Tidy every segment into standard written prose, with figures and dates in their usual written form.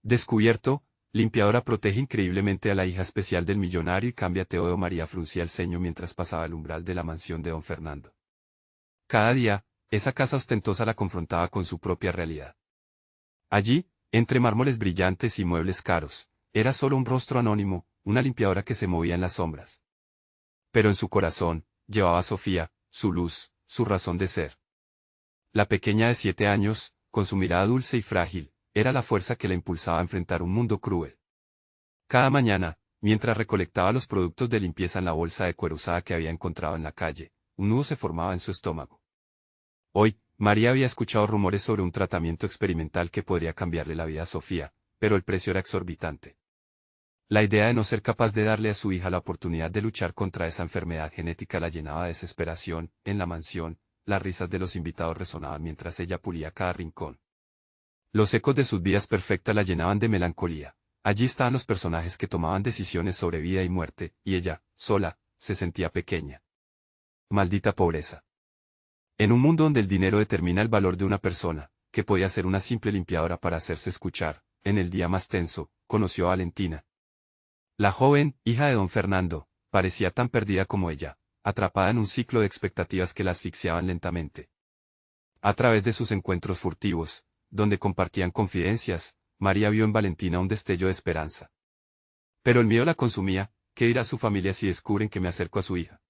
Descubierto, limpiadora protege increíblemente a la hija especial del millonario y cambia Teodo. María fruncía el ceño mientras pasaba el umbral de la mansión de don Fernando. Cada día, esa casa ostentosa la confrontaba con su propia realidad. Allí, entre mármoles brillantes y muebles caros, era solo un rostro anónimo, una limpiadora que se movía en las sombras. Pero en su corazón, llevaba a Sofía, su luz, su razón de ser. La pequeña de 7 años, con su mirada dulce y frágil, era la fuerza que la impulsaba a enfrentar un mundo cruel. Cada mañana, mientras recolectaba los productos de limpieza en la bolsa de cuero usada que había encontrado en la calle, un nudo se formaba en su estómago. Hoy, María había escuchado rumores sobre un tratamiento experimental que podría cambiarle la vida a Sofía, pero el precio era exorbitante. La idea de no ser capaz de darle a su hija la oportunidad de luchar contra esa enfermedad genética la llenaba de desesperación. En la mansión, las risas de los invitados resonaban mientras ella pulía cada rincón. Los ecos de sus vidas perfectas la llenaban de melancolía. Allí estaban los personajes que tomaban decisiones sobre vida y muerte, y ella, sola, se sentía pequeña. Maldita pobreza. En un mundo donde el dinero determina el valor de una persona, que podía ser una simple limpiadora para hacerse escuchar, en el día más tenso, conoció a Valentina. La joven, hija de don Fernando, parecía tan perdida como ella, atrapada en un ciclo de expectativas que la asfixiaban lentamente. A través de sus encuentros furtivos, donde compartían confidencias, María vio en Valentina un destello de esperanza. Pero el miedo la consumía. ¿Qué dirá su familia si descubren que me acerco a su hija?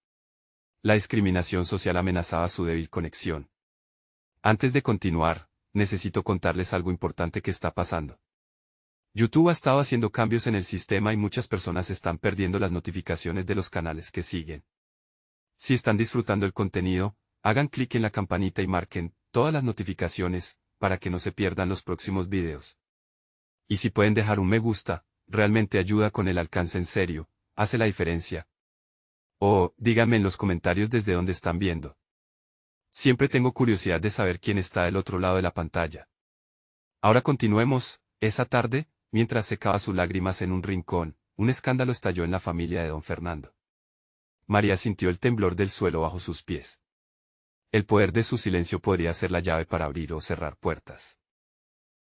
La discriminación social amenazaba su débil conexión. Antes de continuar, necesito contarles algo importante que está pasando. YouTube ha estado haciendo cambios en el sistema y muchas personas están perdiendo las notificaciones de los canales que siguen. Si están disfrutando el contenido, hagan clic en la campanita y marquen todas las notificaciones, para que no se pierdan los próximos videos. Y si pueden dejar un me gusta, realmente ayuda con el alcance en serio, hace la diferencia. O, díganme en los comentarios desde dónde están viendo. Siempre tengo curiosidad de saber quién está del otro lado de la pantalla. Ahora continuemos. Esa tarde, mientras secaba sus lágrimas en un rincón, un escándalo estalló en la familia de don Fernando. María sintió el temblor del suelo bajo sus pies. El poder de su silencio podría ser la llave para abrir o cerrar puertas.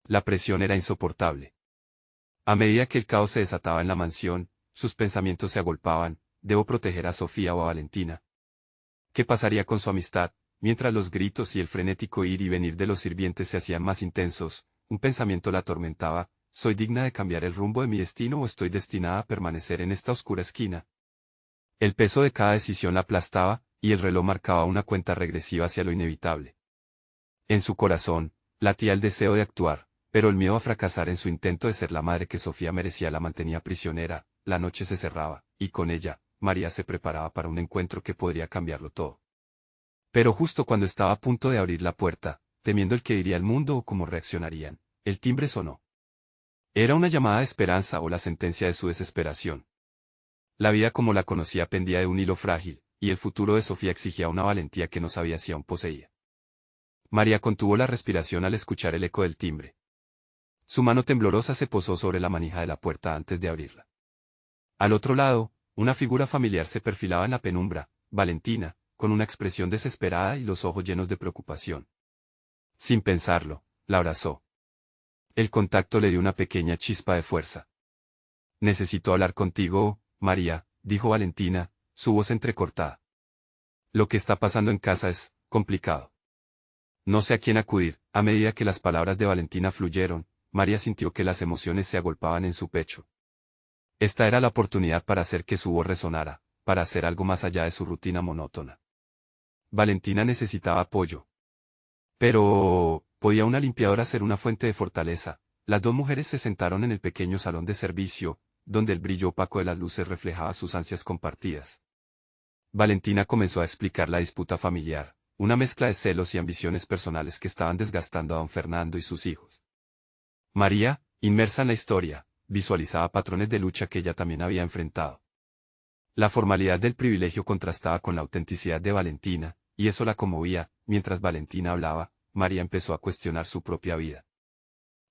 La presión era insoportable. A medida que el caos se desataba en la mansión, sus pensamientos se agolpaban. ¿Debo proteger a Sofía o a Valentina? ¿Qué pasaría con su amistad? Mientras los gritos y el frenético ir y venir de los sirvientes se hacían más intensos, un pensamiento la atormentaba. ¿Soy digna de cambiar el rumbo de mi destino o estoy destinada a permanecer en esta oscura esquina? El peso de cada decisión la aplastaba, y el reloj marcaba una cuenta regresiva hacia lo inevitable. En su corazón, latía el deseo de actuar, pero el miedo a fracasar en su intento de ser la madre que Sofía merecía la mantenía prisionera. La noche se cerraba, y con ella, María se preparaba para un encuentro que podría cambiarlo todo. Pero justo cuando estaba a punto de abrir la puerta, temiendo el que diría el mundo o cómo reaccionarían, el timbre sonó. Era una llamada de esperanza o la sentencia de su desesperación. La vida como la conocía pendía de un hilo frágil, y el futuro de Sofía exigía una valentía que no sabía si aún poseía. María contuvo la respiración al escuchar el eco del timbre. Su mano temblorosa se posó sobre la manija de la puerta antes de abrirla. Al otro lado, una figura familiar se perfilaba en la penumbra, Valentina, con una expresión desesperada y los ojos llenos de preocupación. Sin pensarlo, la abrazó. El contacto le dio una pequeña chispa de fuerza. «Necesito hablar contigo, María», dijo Valentina, su voz entrecortada. «Lo que está pasando en casa es complicado. No sé a quién acudir». A medida que las palabras de Valentina fluyeron, María sintió que las emociones se agolpaban en su pecho. Esta era la oportunidad para hacer que su voz resonara, para hacer algo más allá de su rutina monótona. Valentina necesitaba apoyo. Pero, ¿podía una limpiadora ser una fuente de fortaleza? Las dos mujeres se sentaron en el pequeño salón de servicio, donde el brillo opaco de las luces reflejaba sus ansias compartidas. Valentina comenzó a explicar la disputa familiar, una mezcla de celos y ambiciones personales que estaban desgastando a don Fernando y sus hijos. María, inmersa en la historia, visualizaba patrones de lucha que ella también había enfrentado. La formalidad del privilegio contrastaba con la autenticidad de Valentina, y eso la conmovía. Mientras Valentina hablaba, María empezó a cuestionar su propia vida.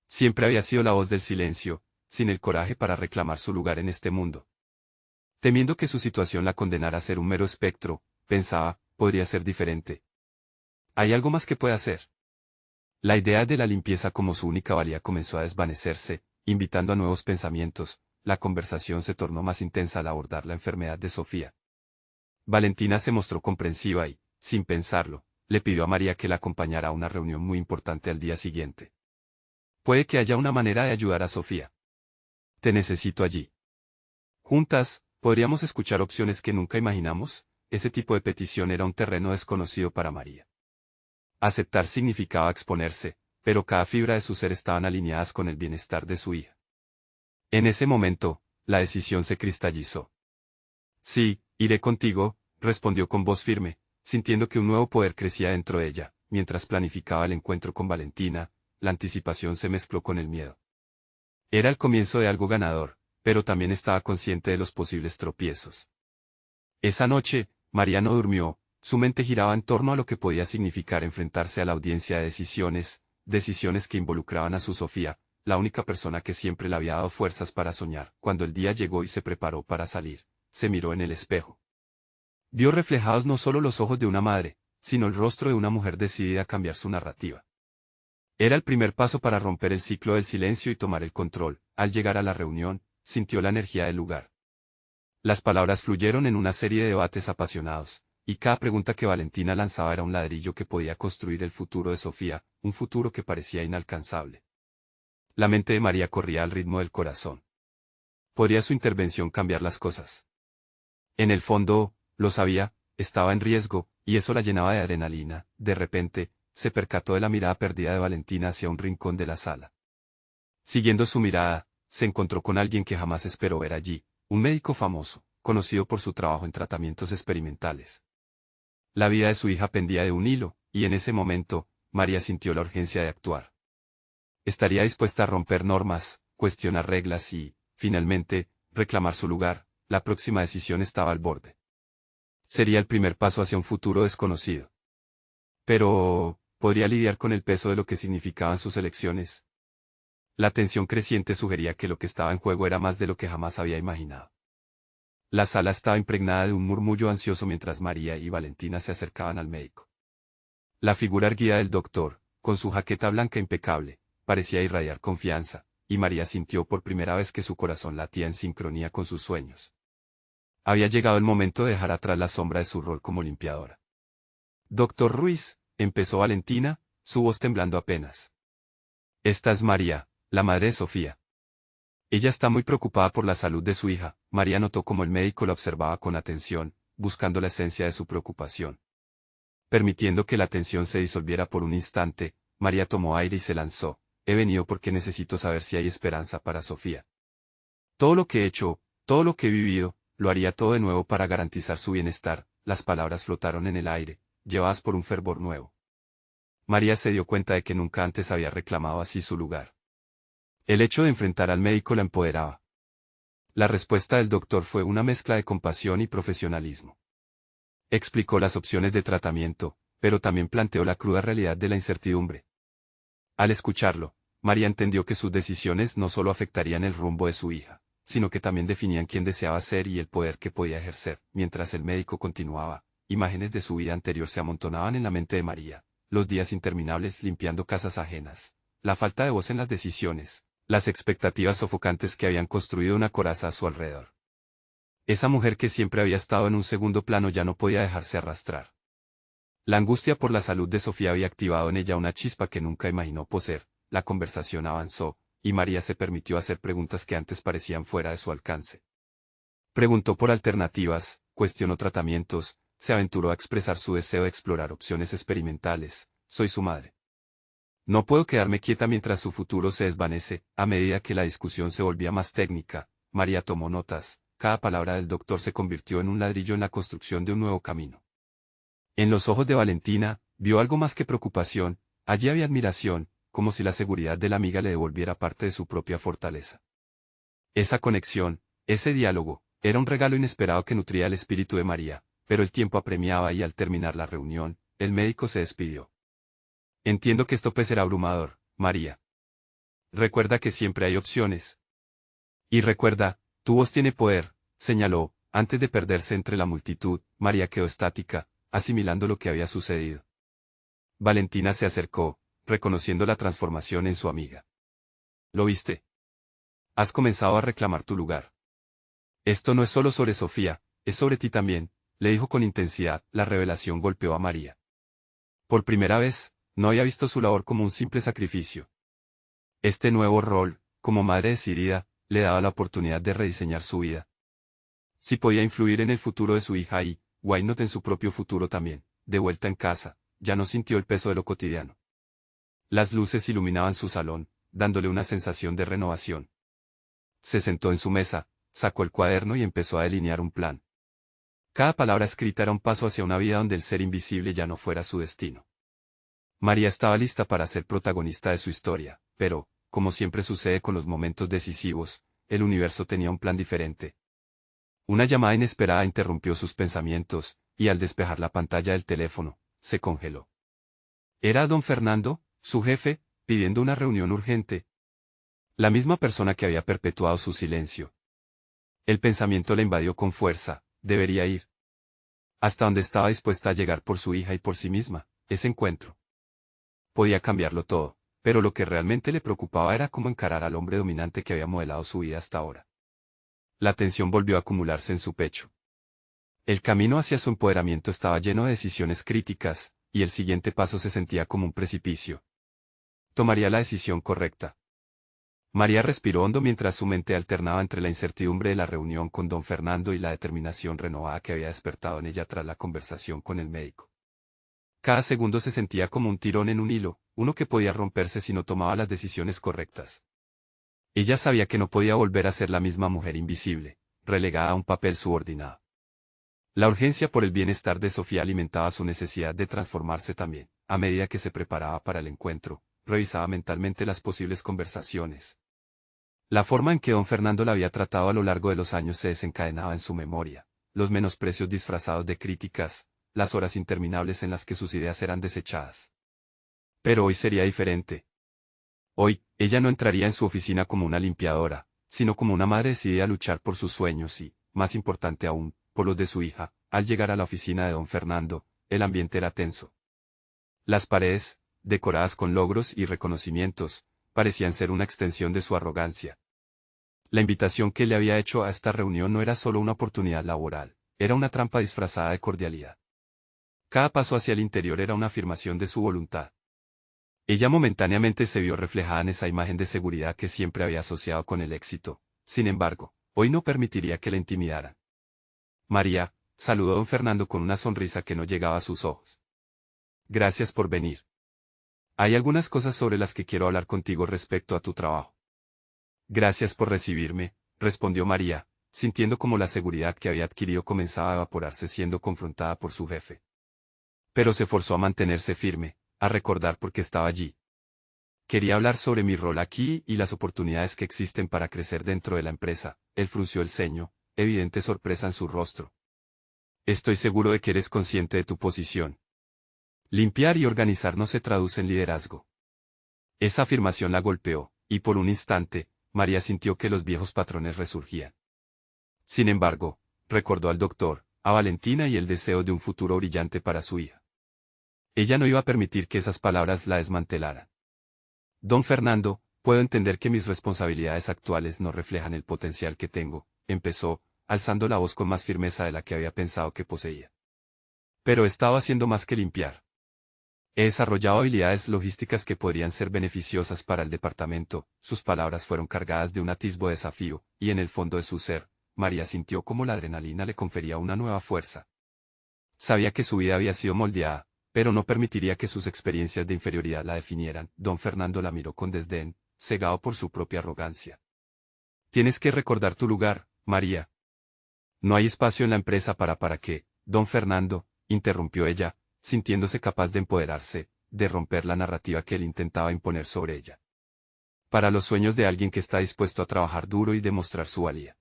Siempre había sido la voz del silencio, sin el coraje para reclamar su lugar en este mundo. Temiendo que su situación la condenara a ser un mero espectro, pensaba, podría ser diferente. ¿Hay algo más que pueda hacer? La idea de la limpieza como su única valía comenzó a desvanecerse. invitando a nuevos pensamientos. La conversación se tornó más intensa al abordar la enfermedad de Sofía. Valentina se mostró comprensiva y, sin pensarlo, le pidió a María que la acompañara a una reunión muy importante al día siguiente. Puede que haya una manera de ayudar a Sofía. Te necesito allí. Juntas, podríamos escuchar opciones que nunca imaginamos. Ese tipo de petición era un terreno desconocido para María. Aceptar significaba exponerse, pero cada fibra de su ser estaban alineadas con el bienestar de su hija. En ese momento, la decisión se cristalizó. Sí, iré contigo, respondió con voz firme, sintiendo que un nuevo poder crecía dentro de ella. Mientras planificaba el encuentro con Valentina, la anticipación se mezcló con el miedo. Era el comienzo de algo ganador, pero también estaba consciente de los posibles tropiezos. Esa noche, María no durmió, su mente giraba en torno a lo que podía significar enfrentarse a la audiencia de decisiones que involucraban a su Sofía, la única persona que siempre le había dado fuerzas para soñar. Cuando el día llegó y se preparó para salir, se miró en el espejo. Vio reflejados no solo los ojos de una madre, sino el rostro de una mujer decidida a cambiar su narrativa. Era el primer paso para romper el ciclo del silencio y tomar el control. Al llegar a la reunión, sintió la energía del lugar. Las palabras fluyeron en una serie de debates apasionados, y cada pregunta que Valentina lanzaba era un ladrillo que podía construir el futuro de Sofía, un futuro que parecía inalcanzable. La mente de María corría al ritmo del corazón. ¿Podría su intervención cambiar las cosas? En el fondo, lo sabía, estaba en riesgo, y eso la llenaba de adrenalina. De repente, se percató de la mirada perdida de Valentina hacia un rincón de la sala. Siguiendo su mirada, se encontró con alguien que jamás esperó ver allí, un médico famoso, conocido por su trabajo en tratamientos experimentales. La vida de su hija pendía de un hilo, y en ese momento, María sintió la urgencia de actuar. Estaría dispuesta a romper normas, cuestionar reglas y, finalmente, reclamar su lugar. La próxima decisión estaba al borde. Sería el primer paso hacia un futuro desconocido. Pero, ¿podría lidiar con el peso de lo que significaban sus elecciones? La tensión creciente sugería que lo que estaba en juego era más de lo que jamás había imaginado. La sala estaba impregnada de un murmullo ansioso mientras María y Valentina se acercaban al médico. La figura erguida del doctor, con su jaqueta blanca impecable, parecía irradiar confianza, y María sintió por primera vez que su corazón latía en sincronía con sus sueños. Había llegado el momento de dejar atrás la sombra de su rol como limpiadora. Doctor Ruiz, empezó Valentina, su voz temblando apenas. Esta es María, la madre de Sofía. Ella está muy preocupada por la salud de su hija. María notó cómo el médico la observaba con atención, buscando la esencia de su preocupación. Permitiendo que la tensión se disolviera por un instante, María tomó aire y se lanzó. He venido porque necesito saber si hay esperanza para Sofía. Todo lo que he hecho, todo lo que he vivido, lo haría todo de nuevo para garantizar su bienestar. Las palabras flotaron en el aire, llevadas por un fervor nuevo. María se dio cuenta de que nunca antes había reclamado así su lugar. El hecho de enfrentar al médico la empoderaba. La respuesta del doctor fue una mezcla de compasión y profesionalismo. Explicó las opciones de tratamiento, pero también planteó la cruda realidad de la incertidumbre. Al escucharlo, María entendió que sus decisiones no solo afectarían el rumbo de su hija, sino que también definían quién deseaba ser y el poder que podía ejercer. Mientras el médico continuaba, imágenes de su vida anterior se amontonaban en la mente de María, los días interminables limpiando casas ajenas, la falta de voz en las decisiones, las expectativas sofocantes que habían construido una coraza a su alrededor. Esa mujer que siempre había estado en un segundo plano ya no podía dejarse arrastrar. La angustia por la salud de Sofía había activado en ella una chispa que nunca imaginó poseer. La conversación avanzó, y María se permitió hacer preguntas que antes parecían fuera de su alcance. Preguntó por alternativas, cuestionó tratamientos, se aventuró a expresar su deseo de explorar opciones experimentales. Soy su madre. No puedo quedarme quieta mientras su futuro se desvanece. A medida que la discusión se volvía más técnica, María tomó notas. Cada palabra del doctor se convirtió en un ladrillo en la construcción de un nuevo camino. En los ojos de Valentina, vio algo más que preocupación. Allí había admiración, como si la seguridad de la amiga le devolviera parte de su propia fortaleza. Esa conexión, ese diálogo, era un regalo inesperado que nutría el espíritu de María, pero el tiempo apremiaba y al terminar la reunión, el médico se despidió. Entiendo que esto será abrumador, María. Recuerda que siempre hay opciones. Y recuerda, tu voz tiene poder, señaló. Antes de perderse entre la multitud, María quedó estática, asimilando lo que había sucedido. Valentina se acercó, reconociendo la transformación en su amiga. ¿Lo viste? Has comenzado a reclamar tu lugar. Esto no es solo sobre Sofía, es sobre ti también, le dijo con intensidad. La revelación golpeó a María. Por primera vez, no había visto su labor como un simple sacrificio. Este nuevo rol, como madre decidida, le daba la oportunidad de rediseñar su vida. Si podía influir en el futuro de su hija y, why not en su propio futuro también, de vuelta en casa, ya no sintió el peso de lo cotidiano. Las luces iluminaban su salón, dándole una sensación de renovación. Se sentó en su mesa, sacó el cuaderno y empezó a delinear un plan. Cada palabra escrita era un paso hacia una vida donde el ser invisible ya no fuera su destino. María estaba lista para ser protagonista de su historia, pero, como siempre sucede con los momentos decisivos, el universo tenía un plan diferente. Una llamada inesperada interrumpió sus pensamientos, y al despejar la pantalla del teléfono, se congeló. Era don Fernando, su jefe, pidiendo una reunión urgente. La misma persona que había perpetuado su silencio. El pensamiento le invadió con fuerza, debería ir. Hasta donde estaba dispuesta a llegar por su hija y por sí misma, ese encuentro. Podía cambiarlo todo, pero lo que realmente le preocupaba era cómo encarar al hombre dominante que había modelado su vida hasta ahora. La tensión volvió a acumularse en su pecho. El camino hacia su empoderamiento estaba lleno de decisiones críticas, y el siguiente paso se sentía como un precipicio. Tomaría la decisión correcta. María respiró hondo mientras su mente alternaba entre la incertidumbre de la reunión con don Fernando y la determinación renovada que había despertado en ella tras la conversación con el médico. Cada segundo se sentía como un tirón en un hilo, uno que podía romperse si no tomaba las decisiones correctas. Ella sabía que no podía volver a ser la misma mujer invisible, relegada a un papel subordinado. La urgencia por el bienestar de Sofía alimentaba su necesidad de transformarse también. A medida que se preparaba para el encuentro, revisaba mentalmente las posibles conversaciones. La forma en que don Fernando la había tratado a lo largo de los años se desencadenaba en su memoria, los menosprecios disfrazados de críticas, las horas interminables en las que sus ideas eran desechadas. Pero hoy sería diferente. Hoy, ella no entraría en su oficina como una limpiadora, sino como una madre decidida a luchar por sus sueños y, más importante aún, por los de su hija. Al llegar a la oficina de don Fernando, el ambiente era tenso. Las paredes, decoradas con logros y reconocimientos, parecían ser una extensión de su arrogancia. La invitación que le había hecho a esta reunión no era solo una oportunidad laboral, era una trampa disfrazada de cordialidad. Cada paso hacia el interior era una afirmación de su voluntad. Ella momentáneamente se vio reflejada en esa imagen de seguridad que siempre había asociado con el éxito. Sin embargo, hoy no permitiría que la intimidaran. María, saludó a don Fernando con una sonrisa que no llegaba a sus ojos. Gracias por venir. Hay algunas cosas sobre las que quiero hablar contigo respecto a tu trabajo. Gracias por recibirme, respondió María, sintiendo como la seguridad que había adquirido comenzaba a evaporarse siendo confrontada por su jefe. Pero se forzó a mantenerse firme, a recordar por qué estaba allí. Quería hablar sobre mi rol aquí y las oportunidades que existen para crecer dentro de la empresa. Él frunció el ceño, evidente sorpresa en su rostro. Estoy seguro de que eres consciente de tu posición. Limpiar y organizar no se traduce en liderazgo. Esa afirmación la golpeó, y por un instante, María sintió que los viejos patrones resurgían. Sin embargo, recordó al doctor, a Valentina y el deseo de un futuro brillante para su hija. Ella no iba a permitir que esas palabras la desmantelaran. Don Fernando, puedo entender que mis responsabilidades actuales no reflejan el potencial que tengo, empezó, alzando la voz con más firmeza de la que había pensado que poseía. Pero estaba haciendo más que limpiar. He desarrollado habilidades logísticas que podrían ser beneficiosas para el departamento. Sus palabras fueron cargadas de un atisbo de desafío, y en el fondo de su ser, María sintió como la adrenalina le confería una nueva fuerza. Sabía que su vida había sido moldeada, pero no permitiría que sus experiencias de inferioridad la definieran. Don Fernando la miró con desdén, cegado por su propia arrogancia. Tienes que recordar tu lugar, María. No hay espacio en la empresa para qué, don Fernando, interrumpió ella, sintiéndose capaz de empoderarse, de romper la narrativa que él intentaba imponer sobre ella. Para los sueños de alguien que está dispuesto a trabajar duro y demostrar su valía.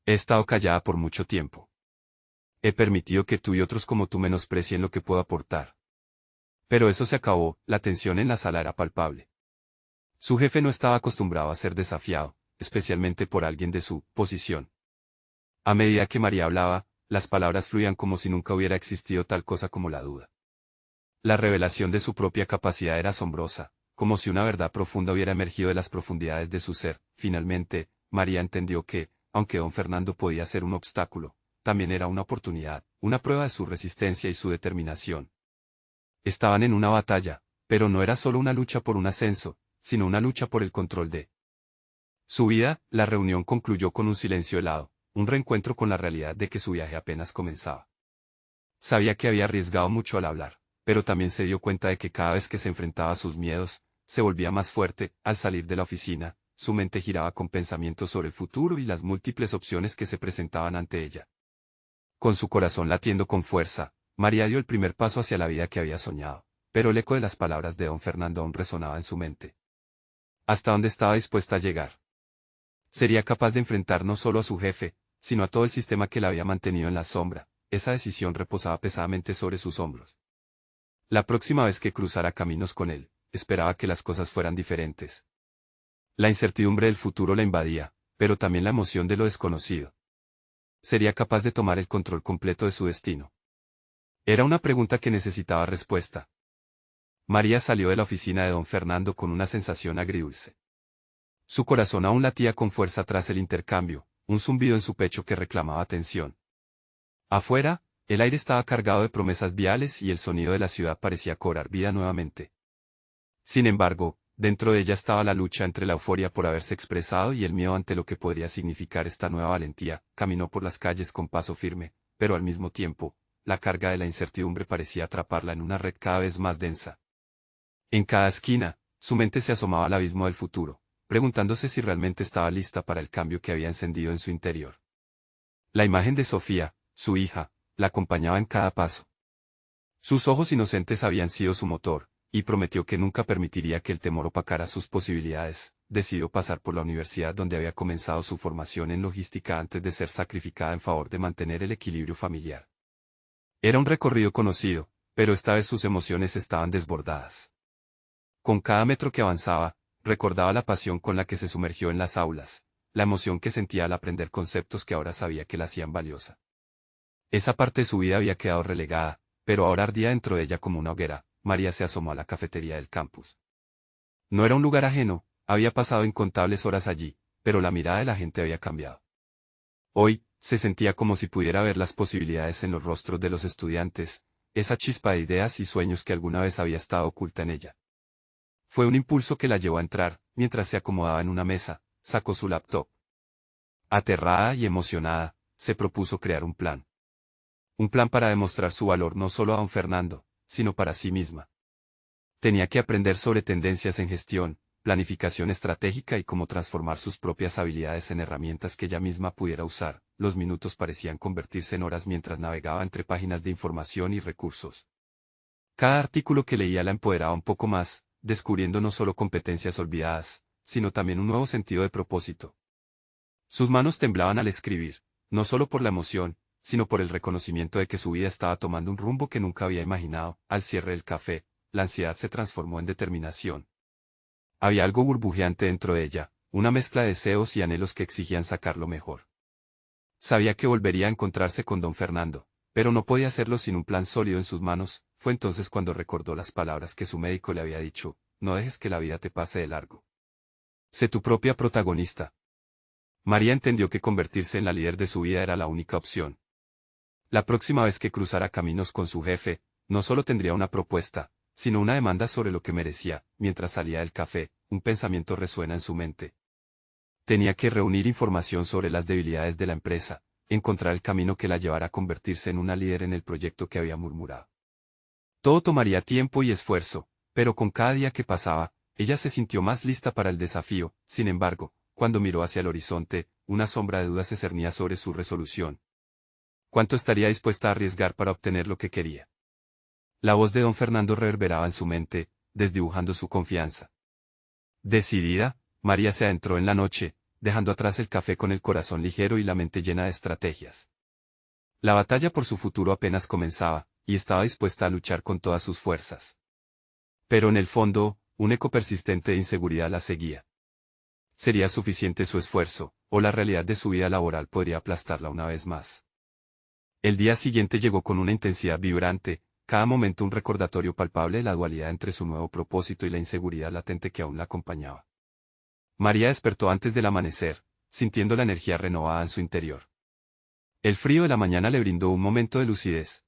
He estado callada por mucho tiempo. He permitido que tú y otros como tú menosprecien lo que puedo aportar. Pero eso se acabó, la tensión en la sala era palpable. Su jefe no estaba acostumbrado a ser desafiado, especialmente por alguien de su posición. A medida que María hablaba, las palabras fluían como si nunca hubiera existido tal cosa como la duda. La revelación de su propia capacidad era asombrosa, como si una verdad profunda hubiera emergido de las profundidades de su ser. Finalmente, María entendió que, aunque don Fernando podía ser un obstáculo, también era una oportunidad, una prueba de su resistencia y su determinación. Estaban en una batalla, pero no era solo una lucha por un ascenso, sino una lucha por el control de su vida. La reunión concluyó con un silencio helado, un reencuentro con la realidad de que su viaje apenas comenzaba. Sabía que había arriesgado mucho al hablar, pero también se dio cuenta de que cada vez que se enfrentaba a sus miedos, se volvía más fuerte. Al salir de la oficina, su mente giraba con pensamientos sobre el futuro y las múltiples opciones que se presentaban ante ella. Con su corazón latiendo con fuerza, María dio el primer paso hacia la vida que había soñado, pero el eco de las palabras de don Fernando aún resonaba en su mente. ¿Hasta dónde estaba dispuesta a llegar? Sería capaz de enfrentar no solo a su jefe, sino a todo el sistema que la había mantenido en la sombra. Esa decisión reposaba pesadamente sobre sus hombros. La próxima vez que cruzara caminos con él, esperaba que las cosas fueran diferentes. La incertidumbre del futuro la invadía, pero también la emoción de lo desconocido. ¿Sería capaz de tomar el control completo de su destino? Era una pregunta que necesitaba respuesta. María salió de la oficina de don Fernando con una sensación agridulce. Su corazón aún latía con fuerza tras el intercambio, un zumbido en su pecho que reclamaba atención. Afuera, el aire estaba cargado de promesas viales y el sonido de la ciudad parecía cobrar vida nuevamente. Sin embargo, dentro de ella estaba la lucha entre la euforia por haberse expresado y el miedo ante lo que podría significar esta nueva valentía. Caminó por las calles con paso firme, pero al mismo tiempo, la carga de la incertidumbre parecía atraparla en una red cada vez más densa. En cada esquina, su mente se asomaba al abismo del futuro, preguntándose si realmente estaba lista para el cambio que había encendido en su interior. La imagen de Sofía, su hija, la acompañaba en cada paso. Sus ojos inocentes habían sido su motor, y prometió que nunca permitiría que el temor opacara sus posibilidades. Decidió pasar por la universidad donde había comenzado su formación en logística antes de ser sacrificada en favor de mantener el equilibrio familiar. Era un recorrido conocido, pero esta vez sus emociones estaban desbordadas. Con cada metro que avanzaba, recordaba la pasión con la que se sumergió en las aulas, la emoción que sentía al aprender conceptos que ahora sabía que la hacían valiosa. Esa parte de su vida había quedado relegada, pero ahora ardía dentro de ella como una hoguera. María se asomó a la cafetería del campus. No era un lugar ajeno, había pasado incontables horas allí, pero la mirada de la gente había cambiado. Hoy, se sentía como si pudiera ver las posibilidades en los rostros de los estudiantes, esa chispa de ideas y sueños que alguna vez había estado oculta en ella. Fue un impulso que la llevó a entrar. Mientras se acomodaba en una mesa, sacó su laptop. Aterrada y emocionada, se propuso crear un plan. Un plan para demostrar su valor no solo a don Fernando, sino para sí misma. Tenía que aprender sobre tendencias en gestión, planificación estratégica y cómo transformar sus propias habilidades en herramientas que ella misma pudiera usar. Los minutos parecían convertirse en horas mientras navegaba entre páginas de información y recursos. Cada artículo que leía la empoderaba un poco más, descubriendo no solo competencias olvidadas, sino también un nuevo sentido de propósito. Sus manos temblaban al escribir, no solo por la emoción, sino por el reconocimiento de que su vida estaba tomando un rumbo que nunca había imaginado. Al cierre del café, la ansiedad se transformó en determinación. Había algo burbujeante dentro de ella, una mezcla de deseos y anhelos que exigían sacar lo mejor. Sabía que volvería a encontrarse con don Fernando, pero no podía hacerlo sin un plan sólido en sus manos. Fue entonces cuando recordó las palabras que su médico le había dicho: no dejes que la vida te pase de largo. Sé tu propia protagonista. María entendió que convertirse en la líder de su vida era la única opción. La próxima vez que cruzara caminos con su jefe, no solo tendría una propuesta, sino una demanda sobre lo que merecía. Mientras salía del café, un pensamiento resuena en su mente. Tenía que reunir información sobre las debilidades de la empresa, encontrar el camino que la llevara a convertirse en una líder en el proyecto que había murmurado. Todo tomaría tiempo y esfuerzo, pero con cada día que pasaba, ella se sintió más lista para el desafío. Sin embargo, cuando miró hacia el horizonte, una sombra de duda se cernía sobre su resolución. ¿Cuánto estaría dispuesta a arriesgar para obtener lo que quería? La voz de don Fernando reverberaba en su mente, desdibujando su confianza. Decidida, María se adentró en la noche, dejando atrás el café con el corazón ligero y la mente llena de estrategias. La batalla por su futuro apenas comenzaba, y estaba dispuesta a luchar con todas sus fuerzas. Pero en el fondo, un eco persistente de inseguridad la seguía. ¿Sería suficiente su esfuerzo, o la realidad de su vida laboral podría aplastarla una vez más? El día siguiente llegó con una intensidad vibrante. cada momento un recordatorio palpable de la dualidad entre su nuevo propósito y la inseguridad latente que aún la acompañaba. María despertó antes del amanecer, sintiendo la energía renovada en su interior. El frío de la mañana le brindó un momento de lucidez.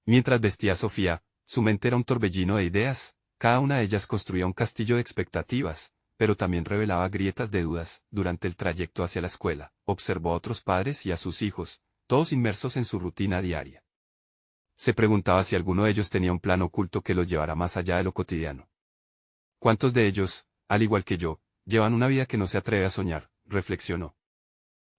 Mientras vestía a Sofía, su mente era un torbellino de ideas, cada una de ellas construía un castillo de expectativas, pero también revelaba grietas de dudas. Durante el trayecto hacia la escuela, observó a otros padres y a sus hijos, todos inmersos en su rutina diaria. Se preguntaba si alguno de ellos tenía un plan oculto que los llevara más allá de lo cotidiano. ¿Cuántos de ellos, al igual que yo, llevan una vida que no se atreve a soñar?, reflexionó.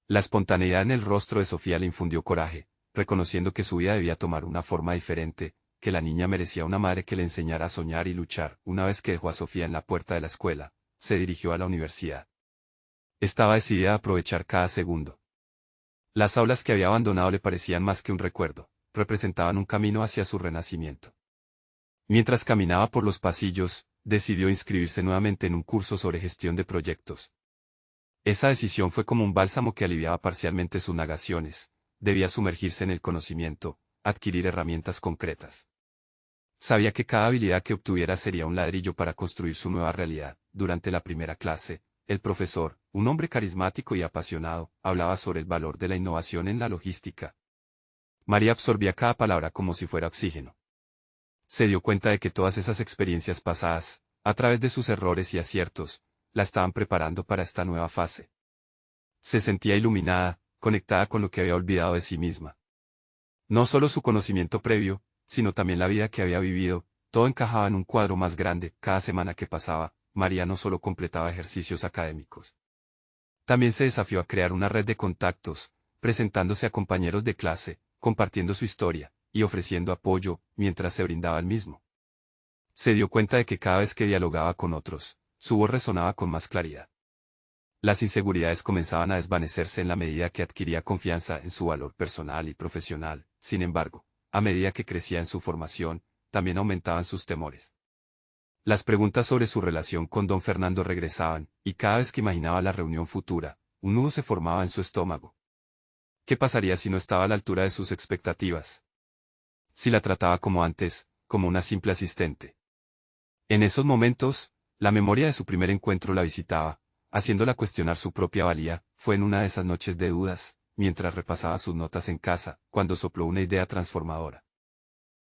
La espontaneidad en el rostro de Sofía le infundió coraje, reconociendo que su vida debía tomar una forma diferente, que la niña merecía una madre que le enseñara a soñar y luchar. Una vez que dejó a Sofía en la puerta de la escuela, se dirigió a la universidad. Estaba decidida a aprovechar cada segundo. Las aulas que había abandonado le parecían más que un recuerdo, representaban un camino hacia su renacimiento. Mientras caminaba por los pasillos, decidió inscribirse nuevamente en un curso sobre gestión de proyectos. Esa decisión fue como un bálsamo que aliviaba parcialmente sus negaciones. Debía sumergirse en el conocimiento, adquirir herramientas concretas. Sabía que cada habilidad que obtuviera sería un ladrillo para construir su nueva realidad. Durante la primera clase, el profesor, un hombre carismático y apasionado, hablaba sobre el valor de la innovación en la logística. María absorbía cada palabra como si fuera oxígeno. Se dio cuenta de que todas esas experiencias pasadas, a través de sus errores y aciertos, la estaban preparando para esta nueva fase. Se sentía iluminada, conectada con lo que había olvidado de sí misma. No solo su conocimiento previo, sino también la vida que había vivido, todo encajaba en un cuadro más grande. Cada semana que pasaba, María no solo completaba ejercicios académicos. También se desafió a crear una red de contactos, presentándose a compañeros de clase, compartiendo su historia, y ofreciendo apoyo, mientras se brindaba el mismo. Se dio cuenta de que cada vez que dialogaba con otros, su voz resonaba con más claridad. Las inseguridades comenzaban a desvanecerse en la medida que adquiría confianza en su valor personal y profesional. Sin embargo, a medida que crecía en su formación, también aumentaban sus temores. Las preguntas sobre su relación con don Fernando regresaban, y cada vez que imaginaba la reunión futura, un nudo se formaba en su estómago. ¿Qué pasaría si no estaba a la altura de sus expectativas? Si la trataba como antes, como una simple asistente. En esos momentos, la memoria de su primer encuentro la visitaba, haciéndola cuestionar su propia valía. Fue en una de esas noches de dudas, mientras repasaba sus notas en casa, cuando sopló una idea transformadora.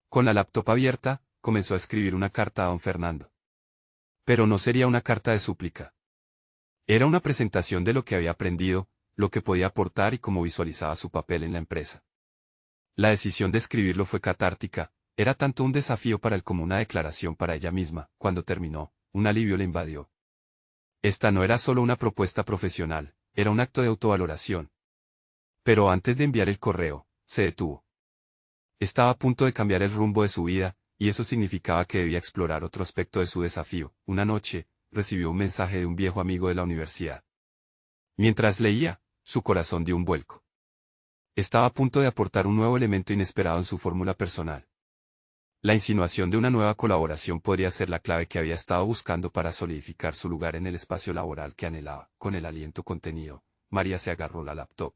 Con la laptop abierta, comenzó a escribir una carta a don Fernando. Pero no sería una carta de súplica. Era una presentación de lo que había aprendido, lo que podía aportar y cómo visualizaba su papel en la empresa. La decisión de escribirlo fue catártica, era tanto un desafío para él como una declaración para ella misma. Cuando terminó, un alivio le invadió. Esta no era solo una propuesta profesional, era un acto de autovaloración. Pero antes de enviar el correo, se detuvo. Estaba a punto de cambiar el rumbo de su vida, y eso significaba que debía explorar otro aspecto de su desafío. Una noche, recibió un mensaje de un viejo amigo de la universidad. Mientras leía, su corazón dio un vuelco. Estaba a punto de aportar un nuevo elemento inesperado en su fórmula personal. La insinuación de una nueva colaboración podría ser la clave que había estado buscando para solidificar su lugar en el espacio laboral que anhelaba. Con el aliento contenido, María se agarró la laptop.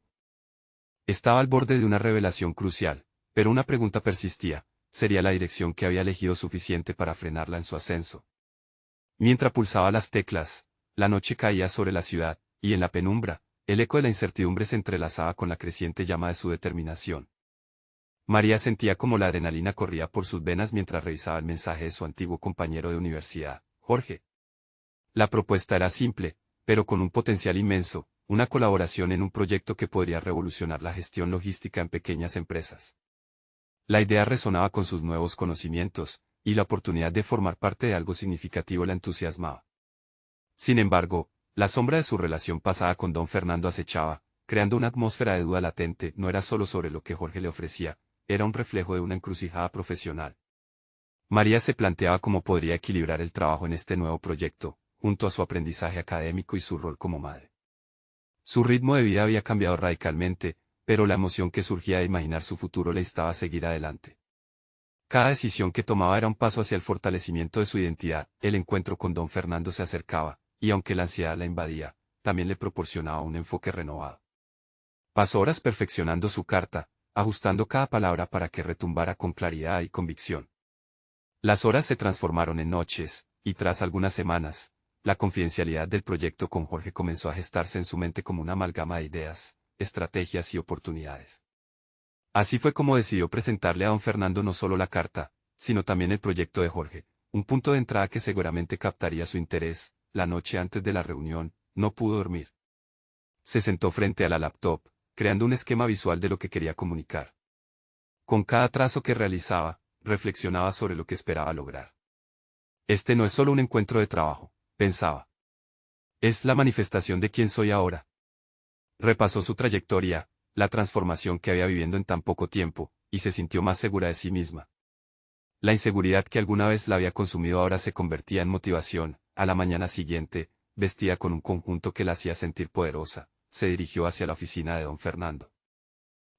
Estaba al borde de una revelación crucial, pero una pregunta persistía: ¿sería la dirección que había elegido suficiente para frenarla en su ascenso? Mientras pulsaba las teclas, la noche caía sobre la ciudad, y en la penumbra, el eco de la incertidumbre se entrelazaba con la creciente llama de su determinación. María sentía como la adrenalina corría por sus venas mientras revisaba el mensaje de su antiguo compañero de universidad, Jorge. La propuesta era simple, pero con un potencial inmenso: una colaboración en un proyecto que podría revolucionar la gestión logística en pequeñas empresas. La idea resonaba con sus nuevos conocimientos, y la oportunidad de formar parte de algo significativo la entusiasmaba. Sin embargo, la sombra de su relación pasada con don Fernando acechaba, creando una atmósfera de duda latente. No era solo sobre lo que Jorge le ofrecía, era un reflejo de una encrucijada profesional. María se planteaba cómo podría equilibrar el trabajo en este nuevo proyecto, junto a su aprendizaje académico y su rol como madre. Su ritmo de vida había cambiado radicalmente, pero la emoción que surgía de imaginar su futuro le instaba a seguir adelante. Cada decisión que tomaba era un paso hacia el fortalecimiento de su identidad. El encuentro con don Fernando se acercaba, y aunque la ansiedad la invadía, también le proporcionaba un enfoque renovado. Pasó horas perfeccionando su carta, ajustando cada palabra para que retumbara con claridad y convicción. Las horas se transformaron en noches, y tras algunas semanas, la confidencialidad del proyecto con Jorge comenzó a gestarse en su mente como una amalgama de ideas, estrategias y oportunidades. Así fue como decidió presentarle a don Fernando no solo la carta, sino también el proyecto de Jorge, un punto de entrada que seguramente captaría su interés. La noche antes de la reunión, no pudo dormir. Se sentó frente a la laptop, creando un esquema visual de lo que quería comunicar. Con cada trazo que realizaba, reflexionaba sobre lo que esperaba lograr. Este no es solo un encuentro de trabajo, pensaba. Es la manifestación de quién soy ahora. Repasó su trayectoria, la transformación que había vivido en tan poco tiempo, y se sintió más segura de sí misma. La inseguridad que alguna vez la había consumido ahora se convertía en motivación. A la mañana siguiente, vestida con un conjunto que la hacía sentir poderosa, se dirigió hacia la oficina de don Fernando.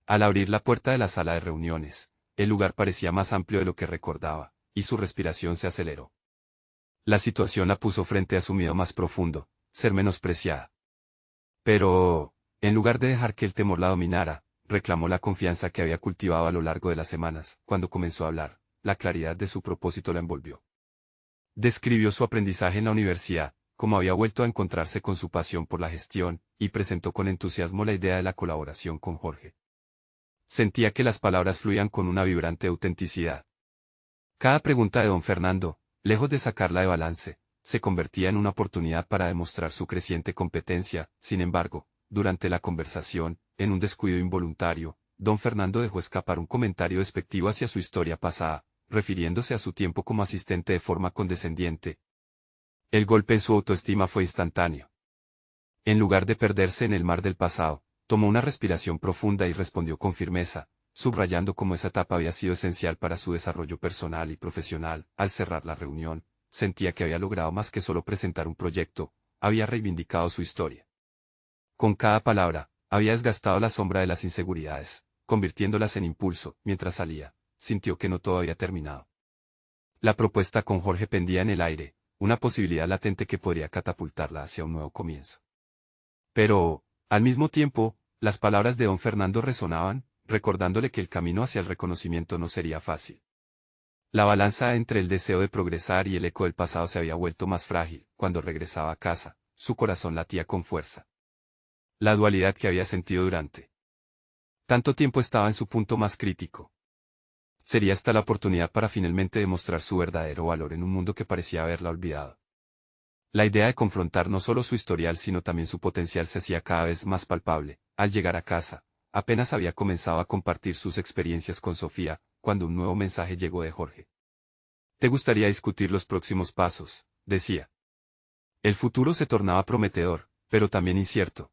Al abrir la puerta de la sala de reuniones, el lugar parecía más amplio de lo que recordaba, y su respiración se aceleró. La situación la puso frente a su miedo más profundo, ser menospreciada. Pero, en lugar de dejar que el temor la dominara, reclamó la confianza que había cultivado a lo largo de las semanas. Cuando comenzó a hablar, la claridad de su propósito la envolvió. Describió su aprendizaje en la universidad, cómo había vuelto a encontrarse con su pasión por la gestión, y presentó con entusiasmo la idea de la colaboración con Jorge. Sentía que las palabras fluían con una vibrante autenticidad. Cada pregunta de don Fernando, lejos de sacarla de balance, se convertía en una oportunidad para demostrar su creciente competencia. Sin embargo, durante la conversación, en un descuido involuntario, don Fernando dejó escapar un comentario despectivo hacia su historia pasada, refiriéndose a su tiempo como asistente de forma condescendiente. El golpe en su autoestima fue instantáneo. En lugar de perderse en el mar del pasado, tomó una respiración profunda y respondió con firmeza, subrayando cómo esa etapa había sido esencial para su desarrollo personal y profesional. Al cerrar la reunión, sentía que había logrado más que solo presentar un proyecto, había reivindicado su historia. Con cada palabra, había desgastado la sombra de las inseguridades, convirtiéndolas en impulso. Mientras salía, sintió que no todo había terminado. La propuesta con Jorge pendía en el aire, una posibilidad latente que podría catapultarla hacia un nuevo comienzo. Pero, al mismo tiempo, las palabras de don Fernando resonaban, recordándole que el camino hacia el reconocimiento no sería fácil. La balanza entre el deseo de progresar y el eco del pasado se había vuelto más frágil. Cuando regresaba a casa, su corazón latía con fuerza. La dualidad que había sentido durante tanto tiempo estaba en su punto más crítico. Sería esta la oportunidad para finalmente demostrar su verdadero valor en un mundo que parecía haberla olvidado. La idea de confrontar no solo su historial sino también su potencial se hacía cada vez más palpable. Al llegar a casa, apenas había comenzado a compartir sus experiencias con Sofía, cuando un nuevo mensaje llegó de Jorge. «¿Te gustaría discutir los próximos pasos?», decía. El futuro se tornaba prometedor, pero también incierto.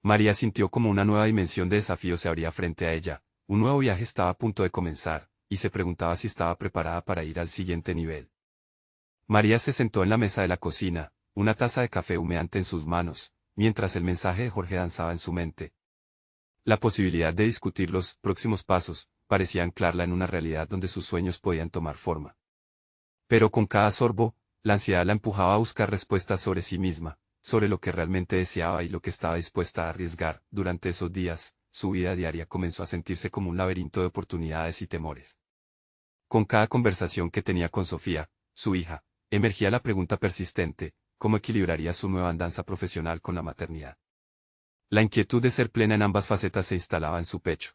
María sintió como una nueva dimensión de desafío se abría frente a ella, un nuevo viaje estaba a punto de comenzar, y se preguntaba si estaba preparada para ir al siguiente nivel. María se sentó en la mesa de la cocina, una taza de café humeante en sus manos, mientras el mensaje de Jorge danzaba en su mente. La posibilidad de discutir los próximos pasos parecía anclarla en una realidad donde sus sueños podían tomar forma. Pero con cada sorbo, la ansiedad la empujaba a buscar respuestas sobre sí misma, sobre lo que realmente deseaba y lo que estaba dispuesta a arriesgar. Durante esos días, su vida diaria comenzó a sentirse como un laberinto de oportunidades y temores. Con cada conversación que tenía con Sofía, su hija, emergía la pregunta persistente: ¿cómo equilibraría su nueva andanza profesional con la maternidad? La inquietud de ser plena en ambas facetas se instalaba en su pecho.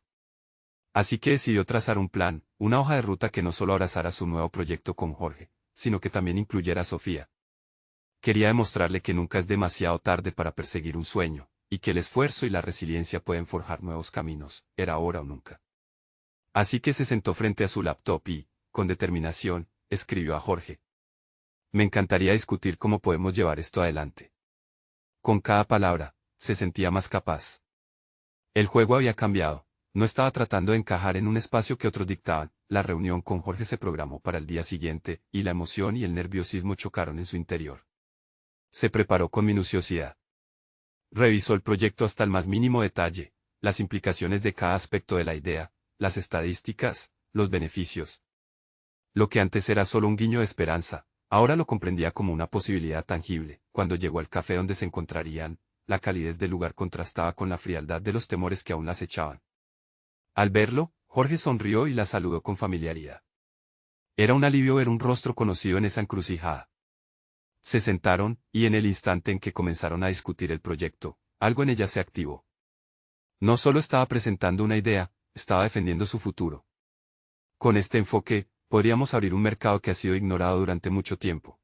Así que decidió trazar un plan, una hoja de ruta que no solo abrazara su nuevo proyecto con Jorge, sino que también incluyera a Sofía. Quería demostrarle que nunca es demasiado tarde para perseguir un sueño, y que el esfuerzo y la resiliencia pueden forjar nuevos caminos. Era ahora o nunca. Así que se sentó frente a su laptop y, con determinación, escribió a Jorge. «Me encantaría discutir cómo podemos llevar esto adelante». Con cada palabra, se sentía más capaz. El juego había cambiado. No estaba tratando de encajar en un espacio que otros dictaban. La reunión con Jorge se programó para el día siguiente, y la emoción y el nerviosismo chocaron en su interior. Se preparó con minuciosidad. Revisó el proyecto hasta el más mínimo detalle, las implicaciones de cada aspecto de la idea, las estadísticas, los beneficios. Lo que antes era solo un guiño de esperanza, ahora lo comprendía como una posibilidad tangible. Cuando llegó al café donde se encontrarían, la calidez del lugar contrastaba con la frialdad de los temores que aún la acechaban. Al verlo, Jorge sonrió y la saludó con familiaridad. Era un alivio ver un rostro conocido en esa encrucijada. Se sentaron, y en el instante en que comenzaron a discutir el proyecto, algo en ella se activó. No solo estaba presentando una idea, estaba defendiendo su futuro. Con este enfoque, podríamos abrir un mercado que ha sido ignorado durante mucho tiempo.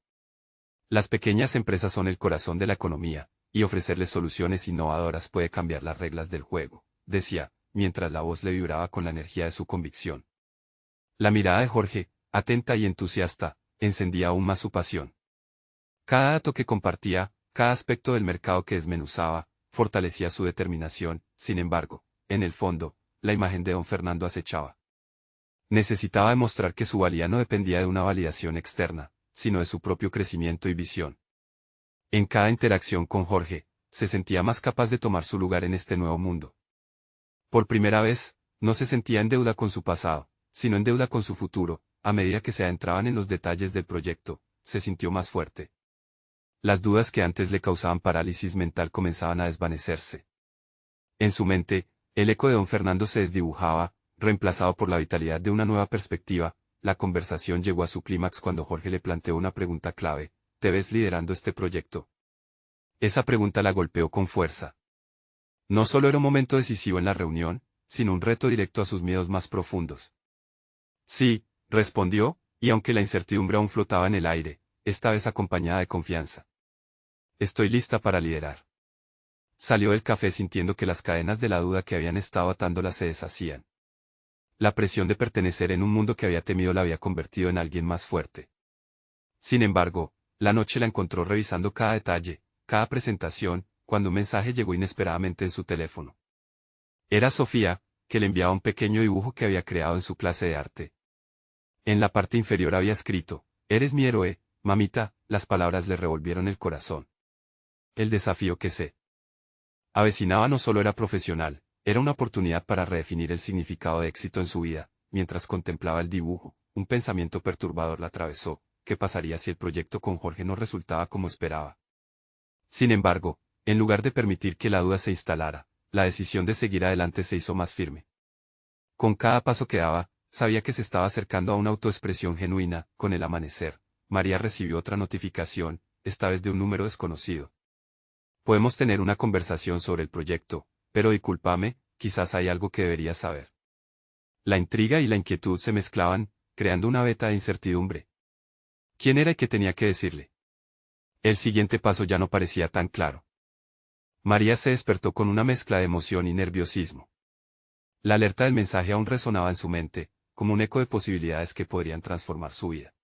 Las pequeñas empresas son el corazón de la economía, y ofrecerles soluciones innovadoras puede cambiar las reglas del juego, decía, mientras la voz le vibraba con la energía de su convicción. La mirada de Jorge, atenta y entusiasta, encendía aún más su pasión. Cada dato que compartía, cada aspecto del mercado que desmenuzaba, fortalecía su determinación. Sin embargo, en el fondo, la imagen de don Fernando acechaba. Necesitaba demostrar que su valía no dependía de una validación externa, sino de su propio crecimiento y visión. En cada interacción con Jorge, se sentía más capaz de tomar su lugar en este nuevo mundo. Por primera vez, no se sentía en deuda con su pasado, sino en deuda con su futuro. A medida que se adentraban en los detalles del proyecto, se sintió más fuerte. Las dudas que antes le causaban parálisis mental comenzaban a desvanecerse. En su mente, el eco de don Fernando se desdibujaba, reemplazado por la vitalidad de una nueva perspectiva. La conversación llegó a su clímax cuando Jorge le planteó una pregunta clave: ¿te ves liderando este proyecto? Esa pregunta la golpeó con fuerza. No solo era un momento decisivo en la reunión, sino un reto directo a sus miedos más profundos. Sí, respondió, y aunque la incertidumbre aún flotaba en el aire, esta vez acompañada de confianza. Estoy lista para liderar. Salió del café sintiendo que las cadenas de la duda que habían estado atándola se deshacían. La presión de pertenecer en un mundo que había temido la había convertido en alguien más fuerte. Sin embargo, la noche la encontró revisando cada detalle, cada presentación, cuando un mensaje llegó inesperadamente en su teléfono. Era Sofía, que le enviaba un pequeño dibujo que había creado en su clase de arte. En la parte inferior había escrito: «Eres mi héroe, mamita». Las palabras le revolvieron el corazón. El desafío que se avecinaba no solo era profesional, era una oportunidad para redefinir el significado de éxito en su vida. Mientras contemplaba el dibujo, un pensamiento perturbador la atravesó: ¿qué pasaría si el proyecto con Jorge no resultaba como esperaba? Sin embargo, en lugar de permitir que la duda se instalara, la decisión de seguir adelante se hizo más firme. Con cada paso que daba, sabía que se estaba acercando a una autoexpresión genuina. Con el amanecer, María recibió otra notificación, esta vez de un número desconocido. «Podemos tener una conversación sobre el proyecto, pero discúlpame, quizás hay algo que deberías saber». La intriga y la inquietud se mezclaban, creando una veta de incertidumbre. ¿Quién era y qué tenía que decirle? El siguiente paso ya no parecía tan claro. María se despertó con una mezcla de emoción y nerviosismo. La alerta del mensaje aún resonaba en su mente, como un eco de posibilidades que podrían transformar su vida.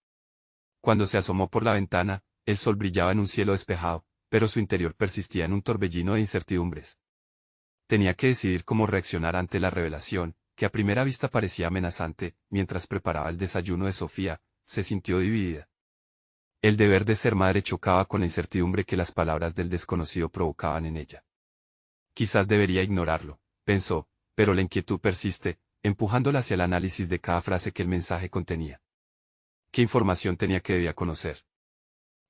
Cuando se asomó por la ventana, el sol brillaba en un cielo despejado, pero su interior persistía en un torbellino de incertidumbres. Tenía que decidir cómo reaccionar ante la revelación, que a primera vista parecía amenazante. Mientras preparaba el desayuno de Sofía, se sintió dividida. El deber de ser madre chocaba con la incertidumbre que las palabras del desconocido provocaban en ella. Quizás debería ignorarlo, pensó, pero la inquietud persiste, empujándola hacia el análisis de cada frase que el mensaje contenía. ¿Qué información tenía que debía conocer?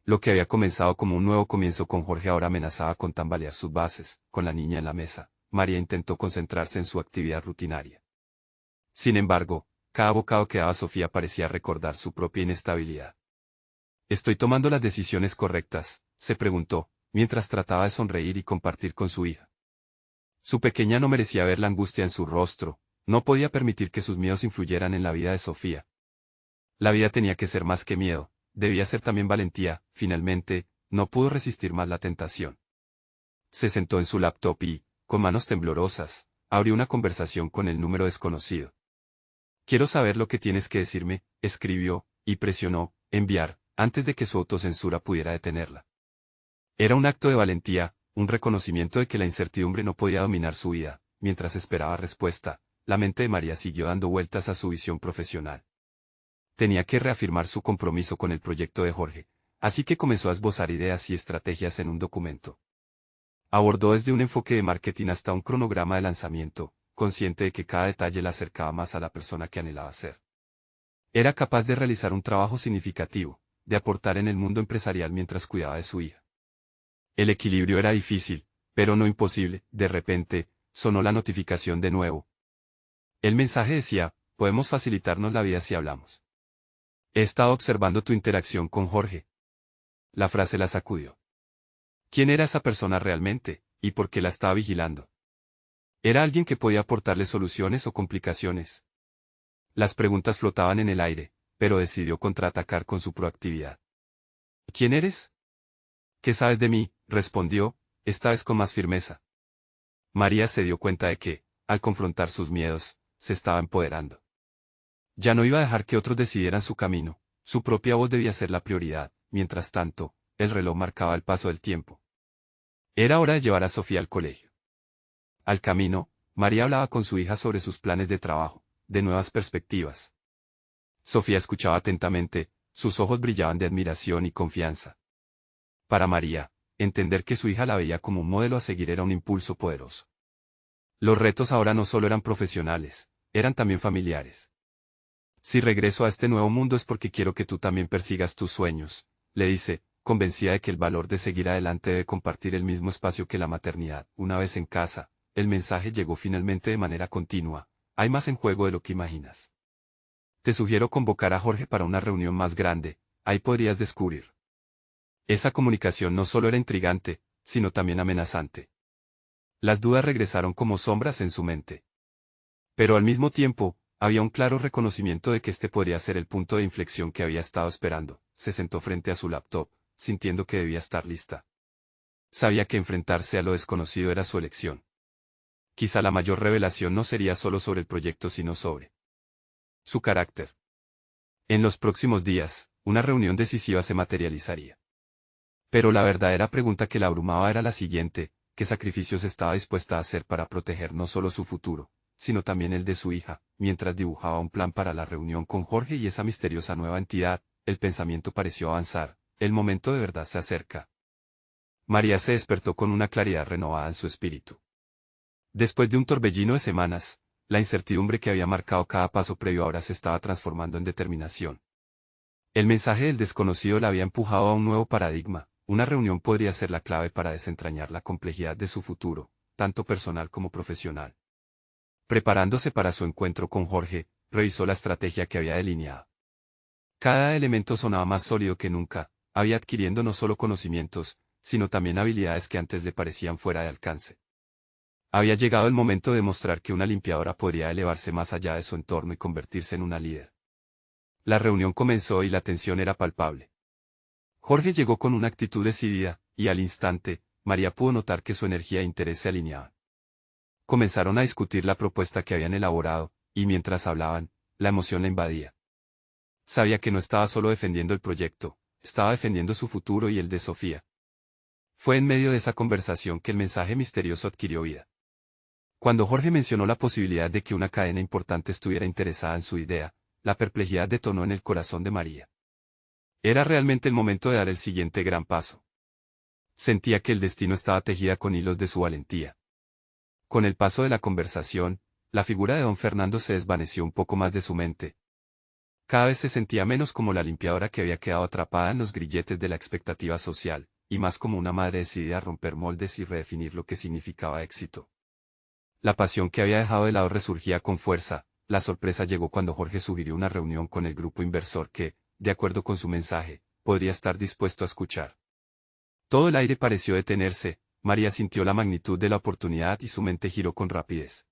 Lo que había comenzado como un nuevo comienzo con Jorge ahora amenazaba con tambalear sus bases. Con la niña en la mesa, María intentó concentrarse en su actividad rutinaria. Sin embargo, cada bocado que daba Sofía parecía recordar su propia inestabilidad. ¿Estoy tomando las decisiones correctas?, se preguntó, mientras trataba de sonreír y compartir con su hija. Su pequeña no merecía ver la angustia en su rostro, no podía permitir que sus miedos influyeran en la vida de Sofía. La vida tenía que ser más que miedo, debía ser también valentía. Finalmente, no pudo resistir más la tentación. Se sentó en su laptop y, con manos temblorosas, abrió una conversación con el número desconocido. «Quiero saber lo que tienes que decirme», escribió, y presionó «enviar», antes de que su autocensura pudiera detenerla. Era un acto de valentía, un reconocimiento de que la incertidumbre no podía dominar su vida. Mientras esperaba respuesta, la mente de María siguió dando vueltas a su visión profesional. Tenía que reafirmar su compromiso con el proyecto de Jorge, así que comenzó a esbozar ideas y estrategias en un documento. Abordó desde un enfoque de marketing hasta un cronograma de lanzamiento, consciente de que cada detalle la acercaba más a la persona que anhelaba ser. Era capaz de realizar un trabajo significativo, de aportar en el mundo empresarial mientras cuidaba de su hija. El equilibrio era difícil, pero no imposible. De repente, sonó la notificación de nuevo. El mensaje decía, podemos facilitarnos la vida si hablamos. He estado observando tu interacción con Jorge. La frase la sacudió. ¿Quién era esa persona realmente, y por qué la estaba vigilando? ¿Era alguien que podía aportarle soluciones o complicaciones? Las preguntas flotaban en el aire, pero decidió contraatacar con su proactividad. ¿Quién eres? ¿Qué sabes de mí?, respondió, esta vez con más firmeza. María se dio cuenta de que, al confrontar sus miedos, se estaba empoderando. Ya no iba a dejar que otros decidieran su camino, su propia voz debía ser la prioridad. Mientras tanto, el reloj marcaba el paso del tiempo. Era hora de llevar a Sofía al colegio. Al camino, María hablaba con su hija sobre sus planes de trabajo, de nuevas perspectivas. Sofía escuchaba atentamente, sus ojos brillaban de admiración y confianza. Para María, entender que su hija la veía como un modelo a seguir era un impulso poderoso. Los retos ahora no solo eran profesionales, eran también familiares. Si regreso a este nuevo mundo es porque quiero que tú también persigas tus sueños, le dice, convencida de que el valor de seguir adelante debe compartir el mismo espacio que la maternidad. Una vez en casa, el mensaje llegó finalmente de manera continua, hay más en juego de lo que imaginas. Te sugiero convocar a Jorge para una reunión más grande, ahí podrías descubrir. Esa comunicación no solo era intrigante, sino también amenazante. Las dudas regresaron como sombras en su mente. Pero al mismo tiempo, había un claro reconocimiento de que este podría ser el punto de inflexión que había estado esperando. Se sentó frente a su laptop, sintiendo que debía estar lista. Sabía que enfrentarse a lo desconocido era su elección. Quizá la mayor revelación no sería solo sobre el proyecto sino sobre su carácter. En los próximos días, una reunión decisiva se materializaría. Pero la verdadera pregunta que la abrumaba era la siguiente, ¿qué sacrificios estaba dispuesta a hacer para proteger no solo su futuro, sino también el de su hija? Mientras dibujaba un plan para la reunión con Jorge y esa misteriosa nueva entidad, el pensamiento pareció avanzar, el momento de verdad se acerca. María se despertó con una claridad renovada en su espíritu. Después de un torbellino de semanas, la incertidumbre que había marcado cada paso previo ahora se estaba transformando en determinación. El mensaje del desconocido la había empujado a un nuevo paradigma, una reunión podría ser la clave para desentrañar la complejidad de su futuro, tanto personal como profesional. Preparándose para su encuentro con Jorge, revisó la estrategia que había delineado. Cada elemento sonaba más sólido que nunca, había adquiriendo no solo conocimientos, sino también habilidades que antes le parecían fuera de alcance. Había llegado el momento de demostrar que una limpiadora podría elevarse más allá de su entorno y convertirse en una líder. La reunión comenzó y la tensión era palpable. Jorge llegó con una actitud decidida, y al instante, María pudo notar que su energía e interés se alineaban. Comenzaron a discutir la propuesta que habían elaborado, y mientras hablaban, la emoción la invadía. Sabía que no estaba solo defendiendo el proyecto, estaba defendiendo su futuro y el de Sofía. Fue en medio de esa conversación que el mensaje misterioso adquirió vida. Cuando Jorge mencionó la posibilidad de que una cadena importante estuviera interesada en su idea, la perplejidad detonó en el corazón de María. Era realmente el momento de dar el siguiente gran paso. Sentía que el destino estaba tejida con hilos de su valentía. Con el paso de la conversación, la figura de don Fernando se desvaneció un poco más de su mente. Cada vez se sentía menos como la limpiadora que había quedado atrapada en los grilletes de la expectativa social, y más como una madre decidida a romper moldes y redefinir lo que significaba éxito. La pasión que había dejado de lado resurgía con fuerza. La sorpresa llegó cuando Jorge sugirió una reunión con el grupo inversor que, de acuerdo con su mensaje, podría estar dispuesto a escuchar. Todo el aire pareció detenerse, María sintió la magnitud de la oportunidad y su mente giró con rapidez.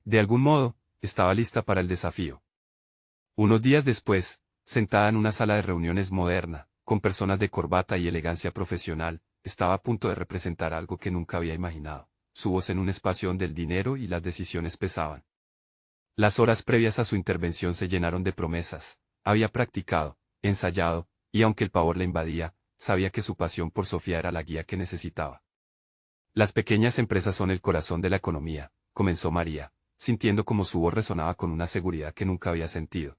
De algún modo, estaba lista para el desafío. Unos días después, sentada en una sala de reuniones moderna, con personas de corbata y elegancia profesional, estaba a punto de representar algo que nunca había imaginado, su voz en un espacio donde el dinero y las decisiones pesaban. Las horas previas a su intervención se llenaron de promesas, había practicado, ensayado, y aunque el pavor la invadía, sabía que su pasión por Sofía era la guía que necesitaba. Las pequeñas empresas son el corazón de la economía, comenzó María, sintiendo como su voz resonaba con una seguridad que nunca había sentido.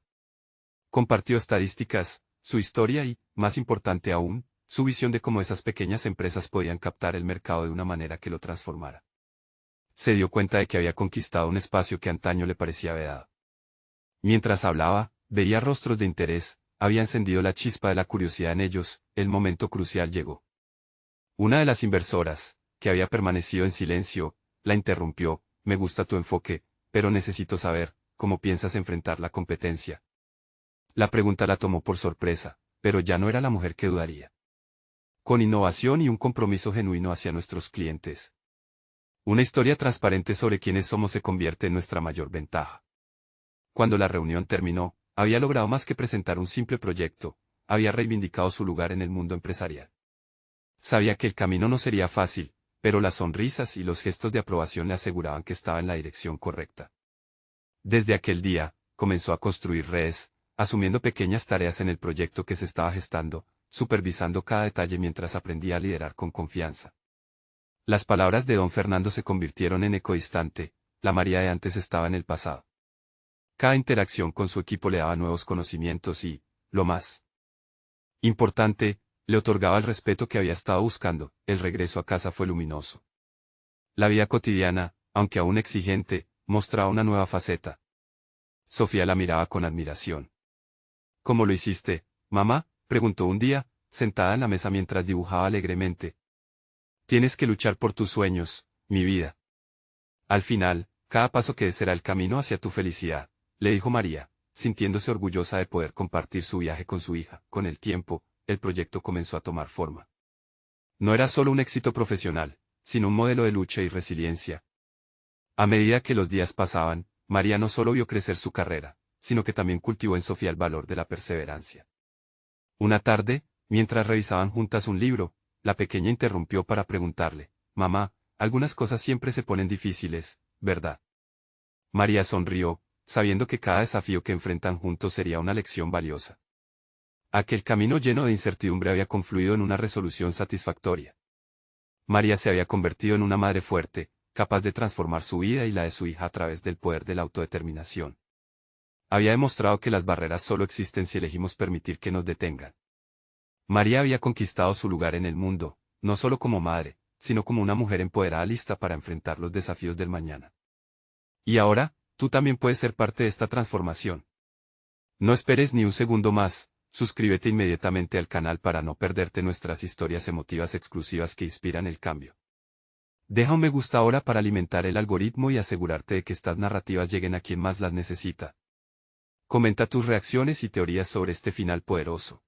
Compartió estadísticas, su historia y, más importante aún, su visión de cómo esas pequeñas empresas podían captar el mercado de una manera que lo transformara. Se dio cuenta de que había conquistado un espacio que antaño le parecía vedado. Mientras hablaba, veía rostros de interés, había encendido la chispa de la curiosidad en ellos, el momento crucial llegó. Una de las inversoras, que había permanecido en silencio, la interrumpió, me gusta tu enfoque, pero necesito saber, ¿cómo piensas enfrentar la competencia? La pregunta la tomó por sorpresa, pero ya no era la mujer que dudaría. Con innovación y un compromiso genuino hacia nuestros clientes. Una historia transparente sobre quiénes somos se convierte en nuestra mayor ventaja. Cuando la reunión terminó, había logrado más que presentar un simple proyecto, había reivindicado su lugar en el mundo empresarial. Sabía que el camino no sería fácil, pero las sonrisas y los gestos de aprobación le aseguraban que estaba en la dirección correcta. Desde aquel día, comenzó a construir redes, asumiendo pequeñas tareas en el proyecto que se estaba gestando, supervisando cada detalle mientras aprendía a liderar con confianza. Las palabras de don Fernando se convirtieron en eco distante, la María de antes estaba en el pasado. Cada interacción con su equipo le daba nuevos conocimientos y, lo más importante, le otorgaba el respeto que había estado buscando. El regreso a casa fue luminoso. La vida cotidiana, aunque aún exigente, mostraba una nueva faceta. Sofía la miraba con admiración. ¿Cómo lo hiciste, mamá?, preguntó un día, sentada en la mesa mientras dibujaba alegremente. Tienes que luchar por tus sueños, mi vida. Al final, cada paso que des será el camino hacia tu felicidad, le dijo María, sintiéndose orgullosa de poder compartir su viaje con su hija. Con el tiempo, el proyecto comenzó a tomar forma. No era solo un éxito profesional, sino un modelo de lucha y resiliencia. A medida que los días pasaban, María no solo vio crecer su carrera, sino que también cultivó en Sofía el valor de la perseverancia. Una tarde, mientras revisaban juntas un libro, la pequeña interrumpió para preguntarle, «Mamá, algunas cosas siempre se ponen difíciles, ¿verdad?». María sonrió, sabiendo que cada desafío que enfrentan juntos sería una lección valiosa. Aquel camino lleno de incertidumbre había confluido en una resolución satisfactoria. María se había convertido en una madre fuerte, capaz de transformar su vida y la de su hija a través del poder de la autodeterminación. Había demostrado que las barreras solo existen si elegimos permitir que nos detengan. María había conquistado su lugar en el mundo, no solo como madre, sino como una mujer empoderada lista para enfrentar los desafíos del mañana. Y ahora, tú también puedes ser parte de esta transformación. No esperes ni un segundo más, suscríbete inmediatamente al canal para no perderte nuestras historias emotivas exclusivas que inspiran el cambio. Deja un me gusta ahora para alimentar el algoritmo y asegurarte de que estas narrativas lleguen a quien más las necesita. Comenta tus reacciones y teorías sobre este final poderoso.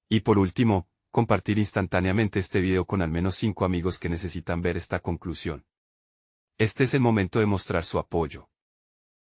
Y por último, compartir instantáneamente este video con al menos 5 amigos que necesitan ver esta conclusión. Este es el momento de mostrar su apoyo.